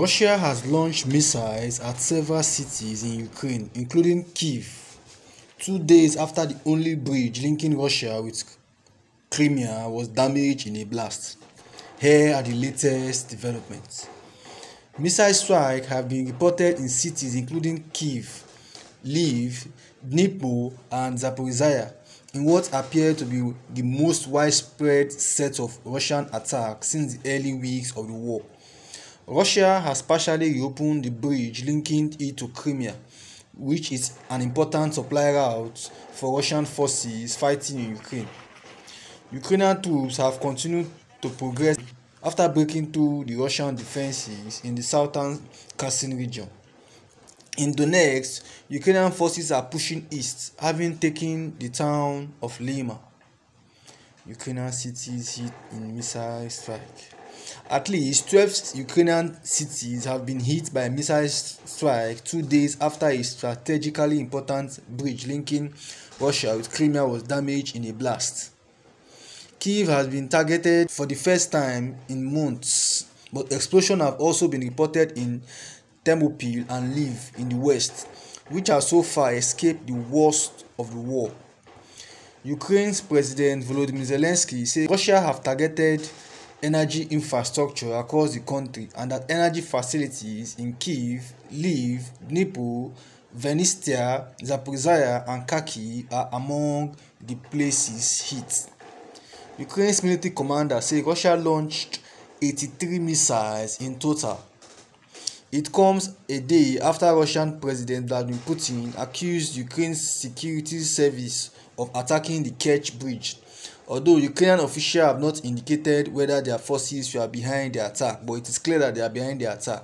Russia has launched missiles at several cities in Ukraine, including Kyiv, 2 days after the only bridge linking Russia with Crimea was damaged in a blast. Here are the latest developments. Missile strikes have been reported in cities including Kyiv, Lviv, Dnipro, and Zaporizhia in what appear to be the most widespread set of Russian attacks since the early weeks of the war. Russia has partially reopened the bridge linking it to Crimea, which is an important supply route for Russian forces fighting in Ukraine. Ukrainian troops have continued to progress after breaking through the Russian defenses in the southern Kherson region. In Donetsk, Ukrainian forces are pushing east, having taken the town of Lima. Ukrainian cities hit in missile strike. At least 12 Ukrainian cities have been hit by missile strike 2 days after a strategically important bridge linking Russia with Crimea was damaged in a blast. Kyiv has been targeted for the first time in months, but explosions have also been reported in Thermopylae and Lviv in the west, which have so far escaped the worst of the war. Ukraine's President Volodymyr Zelensky said Russia have targeted energy infrastructure across the country and that energy facilities in Kyiv, Lviv, Dnipro, Vinnytsia, Zaporizhia, and Kharkiv are among the places hit. Ukraine's military commander said Russia launched 83 missiles in total. It comes a day after Russian President Vladimir Putin accused Ukraine's security service of attacking the Kerch bridge, although Ukrainian officials have not indicated whether their forces were behind the attack, but it is clear that they are behind the attack.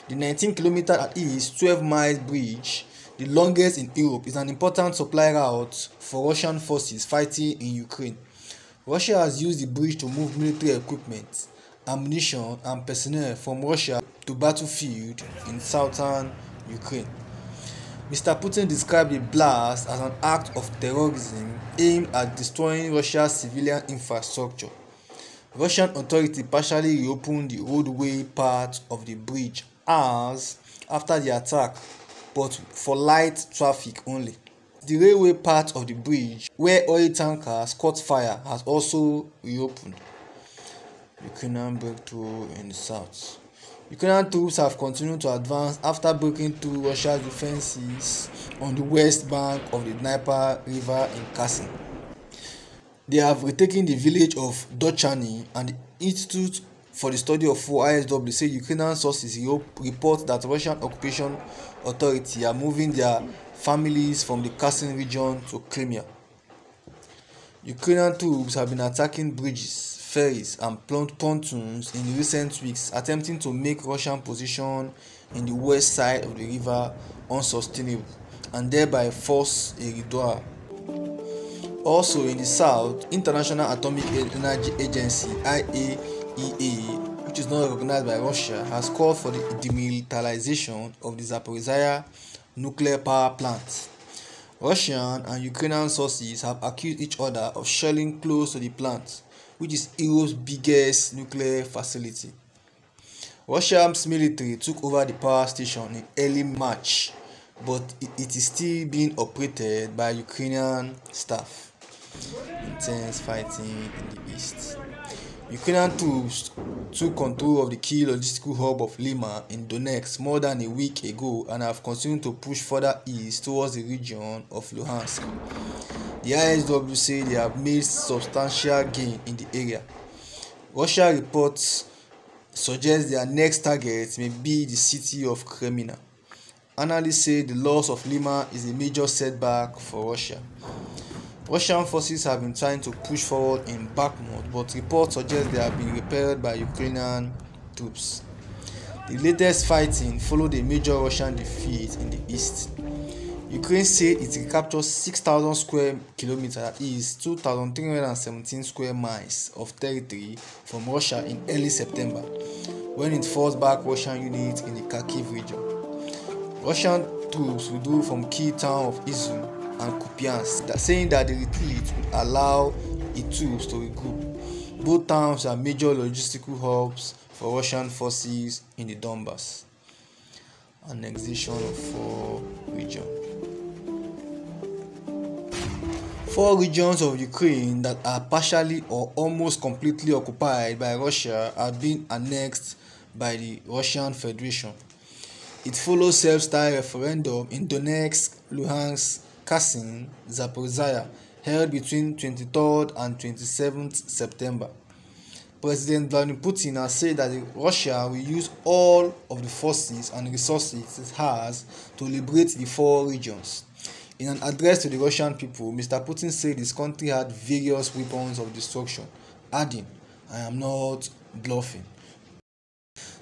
The 19-kilometer at least 12-mile bridge, the longest in Europe, is an important supply route for Russian forces fighting in Ukraine. Russia has used the bridge to move military equipment, ammunition, and personnel from Russia to battlefield in southern Ukraine. Mr. Putin described the blast as an act of terrorism aimed at destroying Russia's civilian infrastructure. Russian authorities partially reopened the roadway part of the bridge hours after the attack, but for light traffic only. The railway part of the bridge, where oil tankers caught fire, has also reopened. Ukrainian breakthrough in the south. Ukrainian troops have continued to advance after breaking through Russia's defenses on the west bank of the Dnieper River in Kherson. They have retaken the village of Dochany, and the Institute for the Study of War (ISW) say Ukrainian sources report that Russian occupation authorities are moving their families from the Kherson region to Crimea. Ukrainian troops have been attacking bridges, ferries, and pontoons in recent weeks, attempting to make Russian position in the west side of the river unsustainable and thereby force a withdrawal. Also in the south, International Atomic Energy Agency (IAEA), which is not recognized by Russia, has called for the demilitarization of the Zaporizhia nuclear power plant. Russian and Ukrainian sources have accused each other of shelling close to the plant, which is Europe's biggest nuclear facility. Russia's military took over the power station in early March, but it is still being operated by Ukrainian staff. Intense fighting in the east. Ukrainian troops took control of the key logistical hub of Lima in Donetsk more than a week ago and have continued to push further east towards the region of Luhansk. The ISW say they have made substantial gain in the area. Russia reports suggest their next target may be the city of Crimea. Analysts say the loss of Lima is a major setback for Russia. Russian forces have been trying to push forward in Bakhmut, but reports suggest they have been repelled by Ukrainian troops. The latest fighting followed a major Russian defeat in the east. Ukraine said it recaptured 6,000 square kilometers, that is 2,317 square miles of territory from Russia in early September, when it forced back Russian units in the Kharkiv region. Russian troops withdrew from key towns of Izum and Kupiansk, saying that the retreat would allow its troops to regroup. Both towns are major logistical hubs for Russian forces in the Donbass. Annexation of four regions. Four regions of Ukraine that are partially or almost completely occupied by Russia have been annexed by the Russian Federation. It follows self-styled referendum in Donetsk, Luhansk, Kherson, Zaporizhia held between 23rd and 27th September. President Vladimir Putin has said that Russia will use all of the forces and resources it has to liberate the four regions. In an address to the Russian people, Mr. Putin said his country had various weapons of destruction, adding, "I am not bluffing."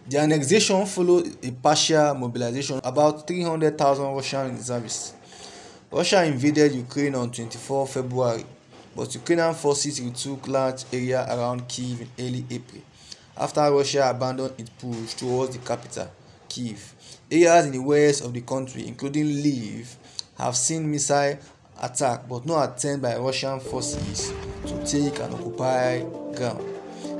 The annexation followed a partial mobilization of about 300,000 Russian reservists. Russia invaded Ukraine on 24 February, but Ukrainian forces retook large areas around Kyiv in early April, after Russia abandoned its push towards the capital, Kyiv. Areas in the west of the country, including Lviv, have seen missile attacks but no attempt by Russian forces to take and occupy ground.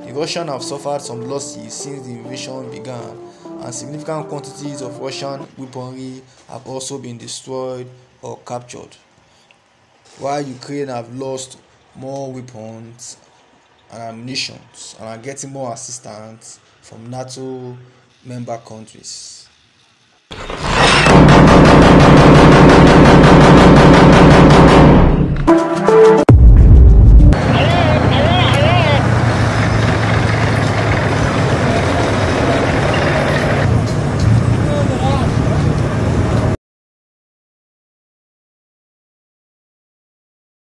The Russians have suffered some losses since the invasion began, and significant quantities of Russian weaponry have also been destroyed or captured, while Ukraine have lost more weapons and ammunition and are getting more assistance from NATO member countries.